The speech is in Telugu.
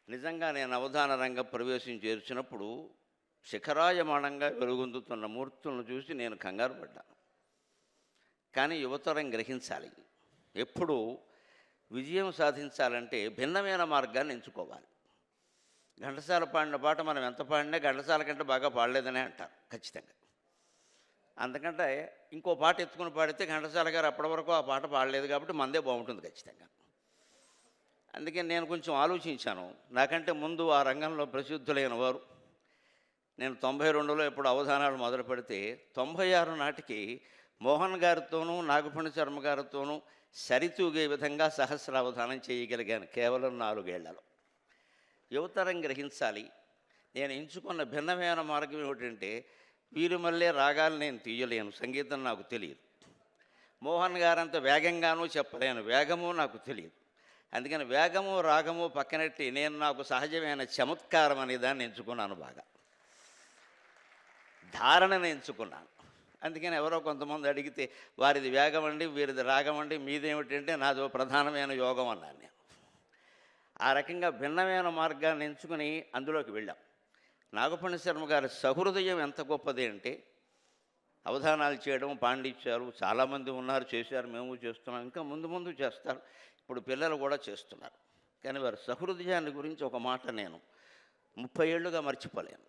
నిజంగా నేను అవధాన రంగ ప్రవేశం చేర్చినప్పుడు శిఖరాయమానంగా వెలుగొందుతున్న మూర్తులను చూసి నేను కంగారు పడ్డాను. కానీ యువతరం గ్రహించాలి, ఎప్పుడు విజయం సాధించాలంటే భిన్నమైన మార్గాన్ని ఎంచుకోవాలి. ఘంటసాల పాడిన పాట మనం ఎంత పాడినా ఘంటసాల కంటే బాగా పాడలేదనే అంటారు ఖచ్చితంగా. అందుకంటే ఇంకో పాట ఎత్తుకుని పాడితే ఘంటసాల గారు అప్పటి వరకు ఆ పాట పాడలేదు కాబట్టి మందే బాగుంటుంది ఖచ్చితంగా. అందుకే నేను కొంచెం ఆలోచించాను. నాకంటే ముందు ఆ రంగంలో ప్రసిద్ధులైన వారు, నేను 92లో ఎప్పుడు అవధానాలు మొదలు పెడితే 96 నాటికి మోహన్ గారితోనూ నాగఫణి శర్మ గారితోనూ సరితూగే విధంగా సహస్రావధానం చేయగలిగాను కేవలం 4 ఏళ్లలో. యువతరం గ్రహించాలి, నేను ఎంచుకున్న భిన్నమైన మార్గం ఏమిటంటే వీరుమల్లే రాగాలు నేను తీయలేను, సంగీతం నాకు తెలియదు. మోహన్ గారంత వేగంగానూ చెప్పలేను, వేగము నాకు తెలియదు. అందుకని వేగము రాగము పక్కనెట్టి నేను నాకు సహజమైన చమత్కారం అనే దాన్ని ఎంచుకున్నాను, బాగా ధారణను ఎంచుకున్నాను. అందుకని ఎవరో కొంతమంది అడిగితే వారిది వేగం అండి, వీరిది రాగం అండి, మీదేమిటంటే నాదో ప్రధానమైన యోగం అన్నాను నేను. ఆ రకంగా భిన్నమైన మార్గాన్ని ఎంచుకుని అందులోకి వెళ్ళాం. నాగఫణి శర్మ గారి సహృదయం ఎంత గొప్పది అంటే, అవధానాలు చేయడం, పాండిత్యాలు చాలామంది ఉన్నారు, చేశారు, మేము చేస్తున్నాం, ఇంకా ముందు ముందు చేస్తారు, ఇప్పుడు పిల్లలు కూడా చేస్తున్నారు. కానీ వారి సహృదయాన్ని గురించి ఒక మాట నేను 30 ఏళ్ళుగా మర్చిపోలేను.